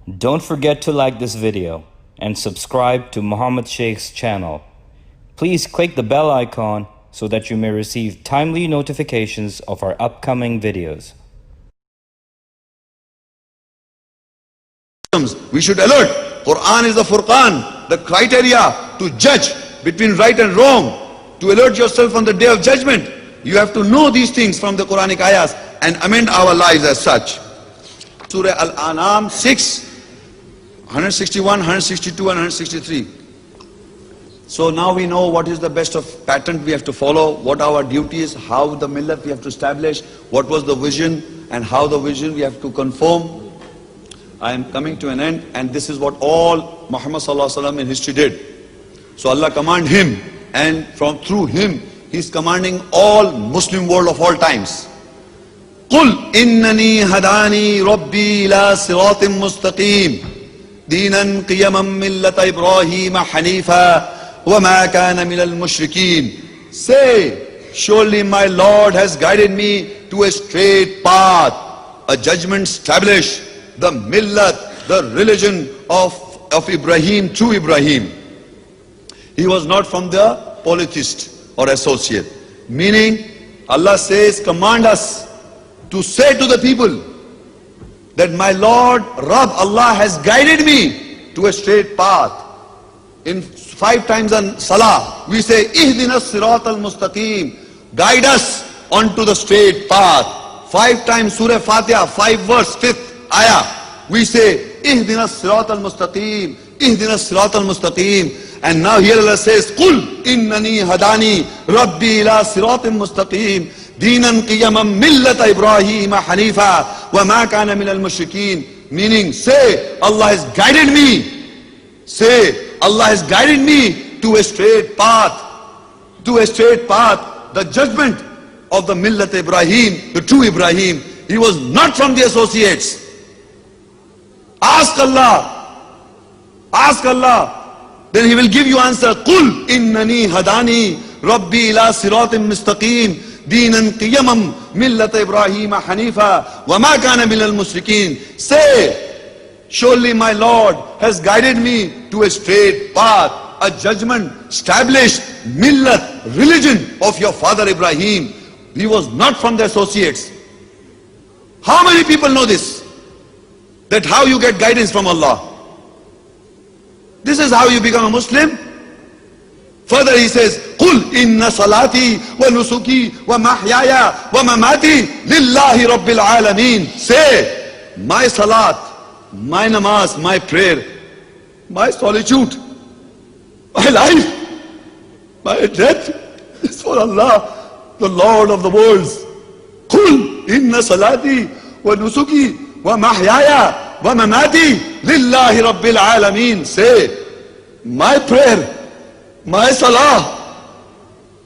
Don't forget to like this video and subscribe to Muhammad Sheikh's channel. Please click the bell icon so that you may receive timely notifications of our upcoming videos. We should alert. Quran is the Furqan, the criteria to judge between right and wrong. To alert yourself on the day of judgment, you have to know these things from the Quranic ayahs and amend our lives as such. Surah Al-An'am 6, 161, 162 and 163. So now we know what is the best of pattern we have to follow, what our duty is, how the millat we have to establish, what was the vision and how the vision we have to conform. I am coming to an end, and this is what all Muhammad sallallahu alaihi wasallam in history did. So Allah commanded him, and through him he is commanding all Muslim world of all times. قُلْ إِنَّنِي هَدَانِي رَبِّي إِلَى صِرَاطٍ مُسْتَقِيمٍ دِينًا قِيَمًا مِلَّةَ إِبْرَاهِيمَ حَنِيفًا وَمَا كَانَ مِنَ الْمُشْرِكِينَ. Say, surely my Lord has guided me to a straight path, a judgment established, the millat, the religion of Ibrahim, true Ibrahim. He was not from the polytheist or associate. Meaning, Allah says, command us to say to the people that my Lord, Rabb, Allah has guided me to a straight path. In 5 times on Salah, we say, Ihdina Sirat al-Mustaqim, guide us onto the straight path. 5 times Surah Fatiha, 5 verse, 5th ayah, we say, Ihdina Sirat al-Mustaqim, Ihdina Sirat al-Mustaqim. And now here Allah says, Qul innani hadani Rabbi ila siratim mustaqim Dinan qiyaman millata Ibrahim hanifa wa ma kana min al-mushrikeen. Meaning, say, Allah has guided me. Say, Allah has guided me to a straight path. To a straight path. The judgment of the millat Ibrahim, the true Ibrahim. He was not from the associates. Ask Allah. Ask Allah. Then he will give you answer. Qul innani hadani Rabbi ila siratim mustaqim Dinan qiyamam millata Ibrahim hanifa wa ma kana minal mushrikeen. Say, surely my Lord has guided me to a straight path, a judgment established millat, religion of your father Ibrahim. He was not from the associates. How many people know this? That how you get guidance from Allah. This is how you become a Muslim. Further he says, قُلْ إِنَّ صَلَاتِي وَنُسُكِي وَمَحْيَايَ وَمَمَاتِي لِلَّهِ رَبِّ الْعَالَمِينَ. Say, my salat, my namaz, my prayer, my solitude, my life, my death is for Allah, the Lord of the worlds. قُلْ إِنَّ صَلَاتِي وَنُسُكِي وَمَحْيَايَ وَمَمَاتِي لِلَّهِ رَبِّ الْعَالَمِينَ. Say, my prayer, my salah,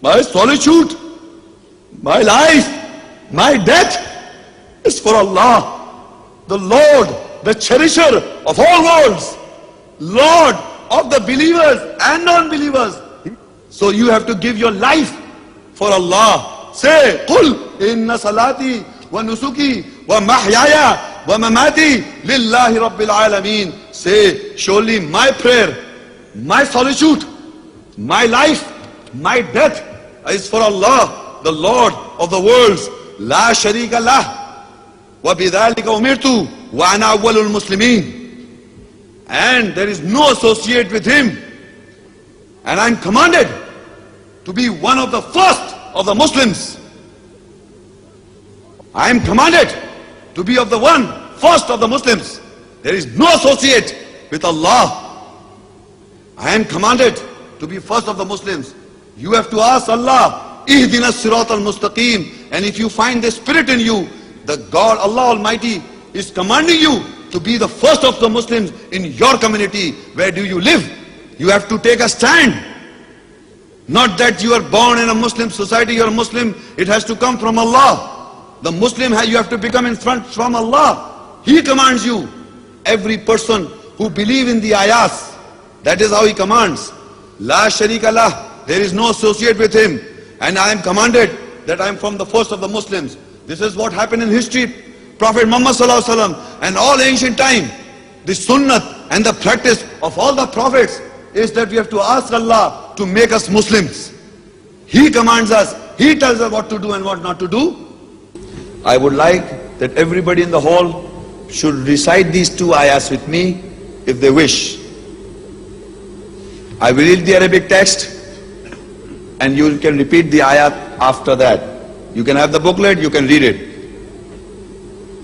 my solitude, my life, my death is for Allah, the Lord, the cherisher of all worlds, Lord of the believers and non-believers. So you have to give your life for Allah. Say, قُلْ إِنَّ صَلَاتِي وَنُسُكِي وَمَحْيَايَ وَمَمَاتِي لِلَّهِ رَبِّ الْعَالَمِينَ. Say, surely my prayer, my solitude, my life, my death is for Allah, the Lord of the worlds. La sharika lah wa bidhalika umirtu wa ana awwalul muslimin. And there is no associate with him. And I am commanded to be one of the first of the Muslims. I am commanded to be of the first of the Muslims. There is no associate with Allah. I am commanded to be first of the Muslims. You have to ask Allah, Ihdina Sirat al-Mustaqim. And if you find the spirit in you, the God, Allah Almighty, is commanding you to be the first of the Muslims in your community. Where do you live? You have to take a stand. Not that you are born in a Muslim society, you are a Muslim. It has to come from Allah. The Muslim, you have to become in front from Allah. He commands you. Every person who believes in the ayahs, that is how he commands. La sharika lah, there is no associate with him. And I am commanded that I am from the first of the Muslims. This is what happened in history. Prophet Muhammad sallallahu alaihi wasallam and all ancient time, the sunnah and the practice of all the prophets is that we have to ask Allah to make us Muslims. He commands us, He tells us what to do and what not to do. I would like that everybody in the hall should recite these two ayahs with me if they wish. I will read the Arabic text and you can repeat the ayat after that. You can have the booklet, you can read it.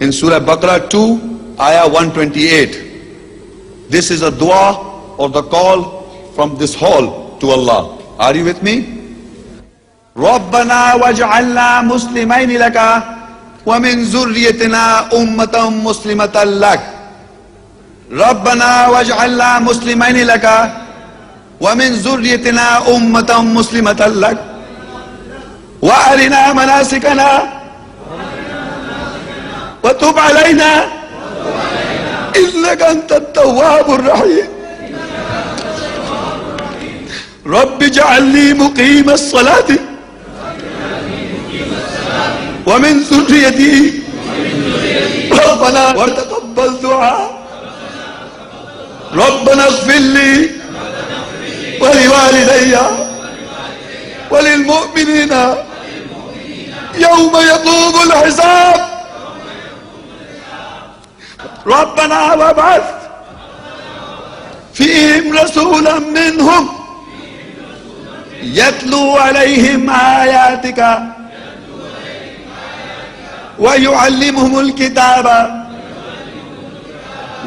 In Surah Baqarah 2, ayah 128. This is a dua or the call from this hall to Allah. Are you with me? رَبَّنَا وَاجْعَلْنَا مُسْلِمَيْنِ لَكَ وَمِنْ ذُرِّيَّتِنَا أُمَّةً مُسْلِمَةً لَكَ رَبَّنَا وَاجْعَلْنَا مُسْلِمَيْنِ لَكَ وَمِنْ ذُرِّيَّتِنَا أُمَّةً مُسْلِمَةً لَكَ وَأَرِنَا مَنَاسِكَنَا وَتُبْ عَلَيْنَا إِنَّكَ أَنْتَ التَّوَّابُ الرَّحِيمُ رَبِّ اجْعَلْنِي مُقِيمَ الصَّلَاةِ ومن ذريتي ربنا وتقبل دعاء ربنا اغفر لي ولوالدي وللمؤمنين يوم يقوم الحساب ربنا وابعث فيهم رسولا منهم يتلو عليهم آياتك ويعلمهم الكتاب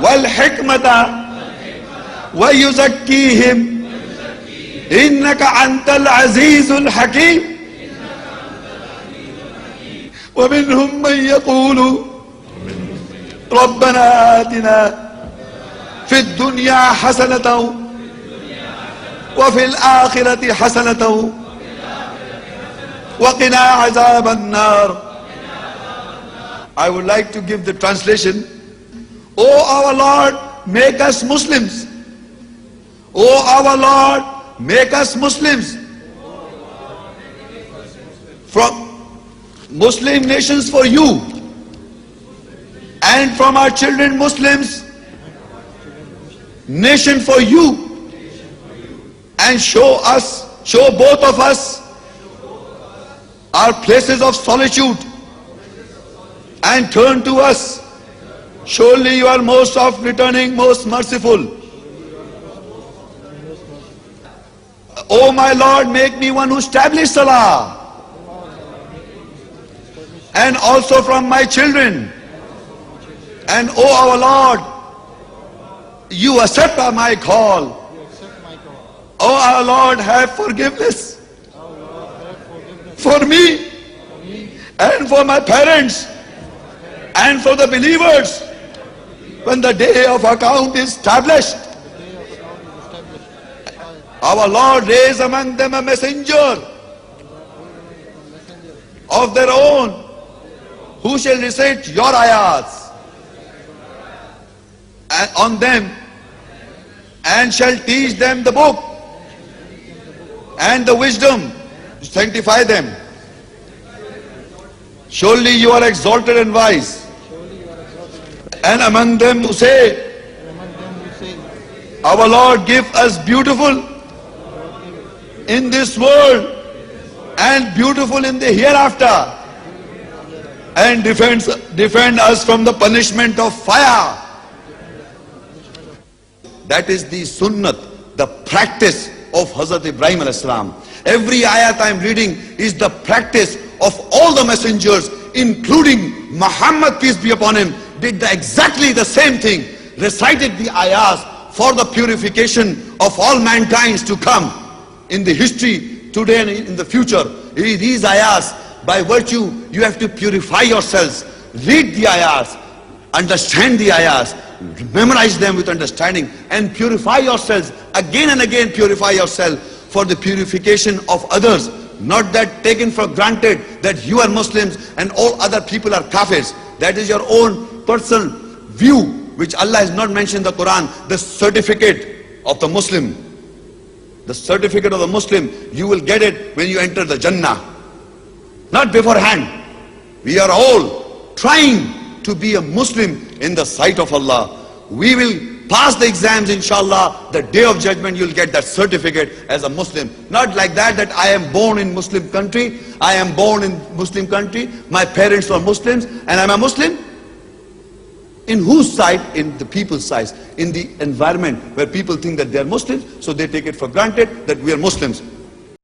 والحكمة ويزكيهم إنك أنت العزيز الحكيم ومنهم من يقول ربنا آتنا في الدنيا حسنة وفي الآخرة حسنة وقنا عذاب النار. I would like to give the translation. O our Lord, make us Muslims. O our Lord, make us Muslims. From Muslim nations for you, and from our children Muslims, nation for you, and show both of us our places of solitude, and turn to us. Surely you are most oft returning, most merciful. O my Lord, make me one who establishes Salah, and also from my children. And O our Lord, you accept my call. O our Lord, have forgiveness for me and for my parents and for the believers when the day of account is established. Our Lord, raise among them a messenger of their own who shall recite your ayats on them and shall teach them the book and the wisdom to sanctify them. Surely you are exalted and wise. And among them who say, our Lord, give us beautiful in this world and beautiful in the hereafter, and defend us from the punishment of fire. That is the sunnat, the practice of Hazrat Ibrahim alayhis salam. Every ayat I am reading is the practice of all the messengers, including Muhammad, peace be upon him, did exactly the same thing, recited the ayahs for the purification of all mankind to come in the history today and in the future. These ayahs, by virtue, you have to purify yourselves, read the ayahs, understand the ayahs, memorize them with understanding, and purify yourselves, again and again purify yourself for the purification of others. Not that taken for granted that you are Muslims and all other people are kafirs. That is your own personal view, which Allah has not mentioned in the Quran. The certificate of the Muslim, the certificate of the Muslim, you will get it when you enter the Jannah, not beforehand. We are all trying to be a Muslim in the sight of Allah. we will pass the exams, inshallah. The day of judgment, you'll get that certificate as a Muslim. Not like that I am born in Muslim country, I am born in Muslim country, my parents were Muslims, and I'm a Muslim. In whose side? In the people's side. In the environment where people think that they are Muslims, so they take it for granted that we are Muslims.